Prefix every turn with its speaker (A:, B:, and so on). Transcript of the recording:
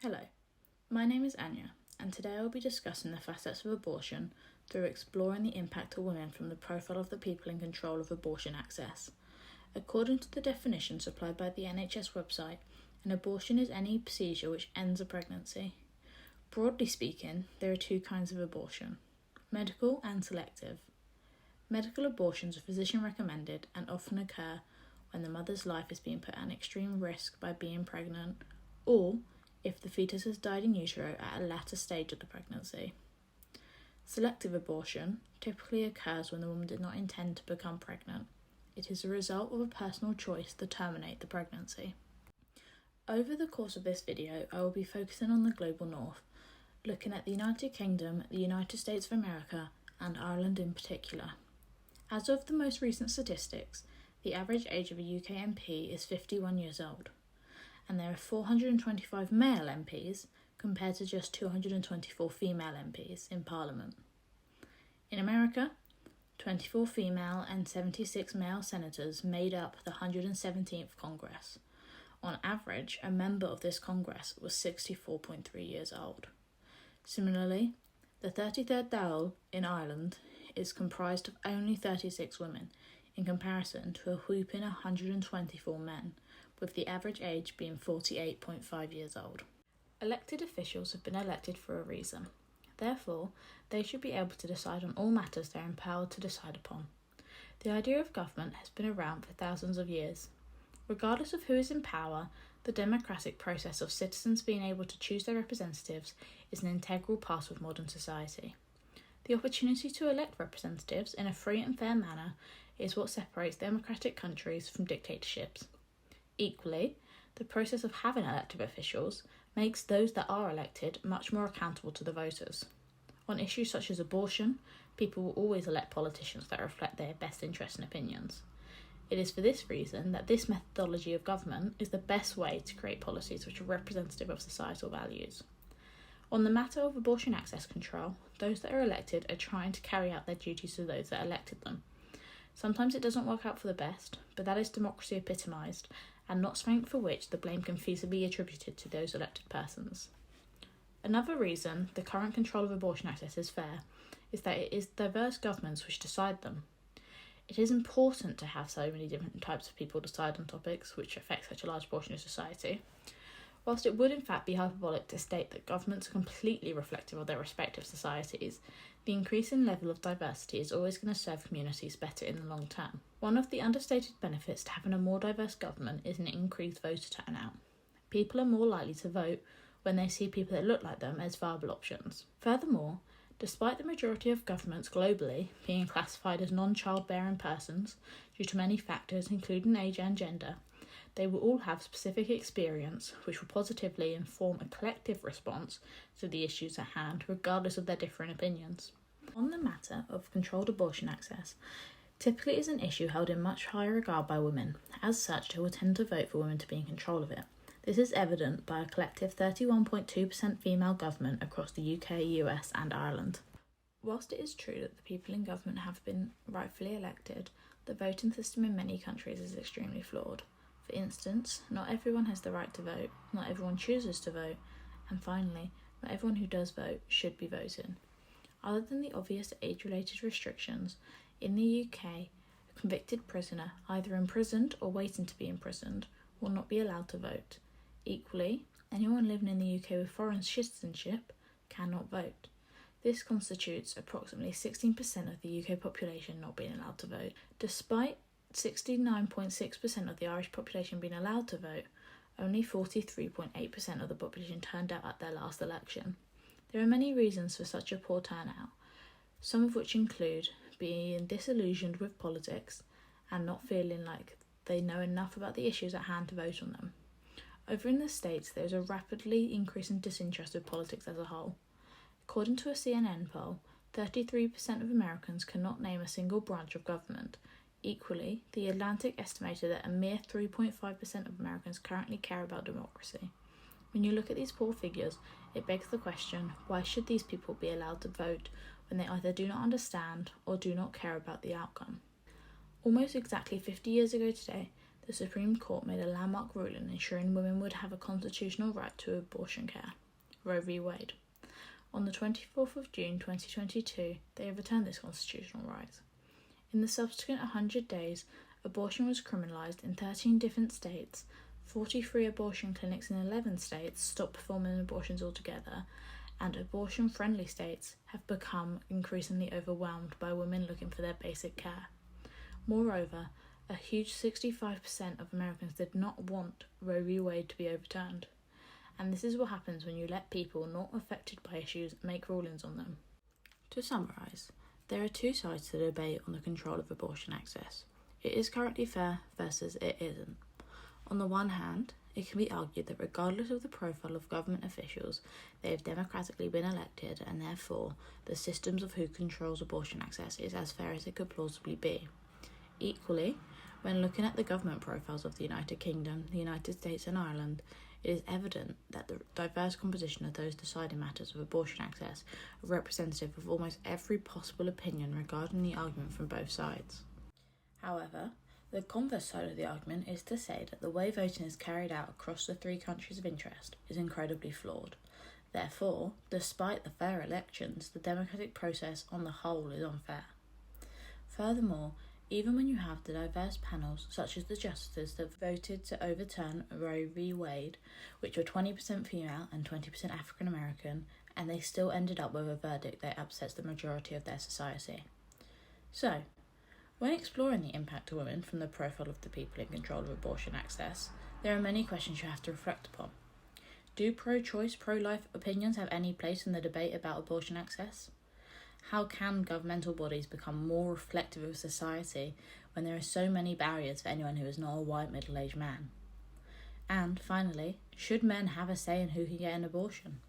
A: Hello, my name is Anya, and today I will be discussing the facets of abortion through exploring the impact on women from the profile of the people in control of abortion access. According to the definition supplied by the NHS website, an abortion is any procedure which ends a pregnancy. Broadly speaking, there are two kinds of abortion: medical and selective. Medical abortions are physician recommended and often occur when the mother's life is being put at extreme risk by being pregnant, or if the fetus has died in utero at a latter stage of the pregnancy. Selective abortion typically occurs when the woman did not intend to become pregnant. It is a result of a personal choice to terminate the pregnancy. Over the course of this video, I will be focusing on the global north, looking at the United Kingdom, the United States of America, and Ireland in particular. As of the most recent statistics, the average age of a UK MP is 51 years old, and there are 425 male MPs compared to just 224 female MPs in Parliament. In America, 24 female and 76 male senators made up the 117th Congress. On average, a member of this Congress was 64.3 years old. Similarly, the 33rd Dáil in Ireland is comprised of only 36 women, in comparison to a whopping 124 men, with the average age being 48.5 years old. Elected officials have been elected for a reason. Therefore, they should be able to decide on all matters they are empowered to decide upon. The idea of government has been around for thousands of years. Regardless of who is in power, the democratic process of citizens being able to choose their representatives is an integral part of modern society. The opportunity to elect representatives in a free and fair manner is what separates democratic countries from dictatorships. Equally, the process of having elected officials makes those that are elected much more accountable to the voters. On issues such as abortion, people will always elect politicians that reflect their best interests and opinions. It is for this reason that this methodology of government is the best way to create policies which are representative of societal values. On the matter of abortion access control, those that are elected are trying to carry out their duties to those that elected them. Sometimes it doesn't work out for the best, but that is democracy epitomised, and not something for which the blame can feasibly be attributed to those elected persons. Another reason the current control of abortion access is fair is that it is diverse governments which decide them. It is important to have so many different types of people decide on topics which affect such a large portion of society. Whilst it would in fact be hyperbolic to state that governments are completely reflective of their respective societies, the increasing level of diversity is always going to serve communities better in the long term. One of the understated benefits to having a more diverse government is an increased voter turnout. People are more likely to vote when they see people that look like them as viable options. Furthermore, despite the majority of governments globally being classified as non-childbearing persons due to many factors including age and gender, they will all have specific experience which will positively inform a collective response to the issues at hand, regardless of their different opinions. On the matter of controlled abortion access, typically is an issue held in much higher regard by women. As such, they will tend to vote for women to be in control of it. This is evident by a collective 31.2% female government across the UK, US and Ireland. Whilst it is true that the people in government have been rightfully elected, the voting system in many countries is extremely flawed. For instance, not everyone has the right to vote, not everyone chooses to vote, and finally, not everyone who does vote should be voting. Other than the obvious age-related restrictions, in the UK, a convicted prisoner, either imprisoned or waiting to be imprisoned, will not be allowed to vote. Equally, anyone living in the UK with foreign citizenship cannot vote. This constitutes approximately 16% of the UK population not being allowed to vote. Despite 69.6% of the Irish population being allowed to vote, only 43.8% of the population turned out at their last election. There are many reasons for such a poor turnout, some of which include being disillusioned with politics and not feeling like they know enough about the issues at hand to vote on them. Over in the States, there is a rapidly increasing disinterest with politics as a whole. According to a CNN poll, 33% of Americans cannot name a single branch of government. Equally, The Atlantic estimated that a mere 3.5% of Americans currently care about democracy. When you look at these poor figures, it begs the question, why should these people be allowed to vote when they either do not understand or do not care about the outcome? Almost exactly 50 years ago today, the Supreme Court made a landmark ruling ensuring women would have a constitutional right to abortion care, Roe v. Wade. On the 24th of June 2022, they overturned this constitutional right. In the subsequent 100 days, abortion was criminalised in 13 different states, 43 abortion clinics in 11 states stopped performing abortions altogether, and abortion-friendly states have become increasingly overwhelmed by women looking for their basic care. Moreover, a huge 65% of Americans did not want Roe v. Wade to be overturned. And this is what happens when you let people not affected by issues make rulings on them. To summarise, there are two sides to the debate on the control of abortion access. It is currently fair versus it isn't. On the one hand, it can be argued that regardless of the profile of government officials, they have democratically been elected and therefore the systems of who controls abortion access is as fair as it could plausibly be. Equally, when looking at the government profiles of the United Kingdom, the United States and Ireland, it is evident that the diverse composition of those deciding matters of abortion access are representative of almost every possible opinion regarding the argument from both sides. However, the converse side of the argument is to say that the way voting is carried out across the three countries of interest is incredibly flawed. Therefore, despite the fair elections, the democratic process on the whole is unfair. Furthermore, even when you have the diverse panels, such as the justices that voted to overturn Roe v. Wade, which were 20% female and 20% African American, and they still ended up with a verdict that upsets the majority of their society. So, when exploring the impact to women from the profile of the people in control of abortion access, there are many questions you have to reflect upon. Do pro-choice, pro-life opinions have any place in the debate about abortion access? How can governmental bodies become more reflective of society when there are so many barriers for anyone who is not a white middle-aged man? And finally, should men have a say in who can get an abortion?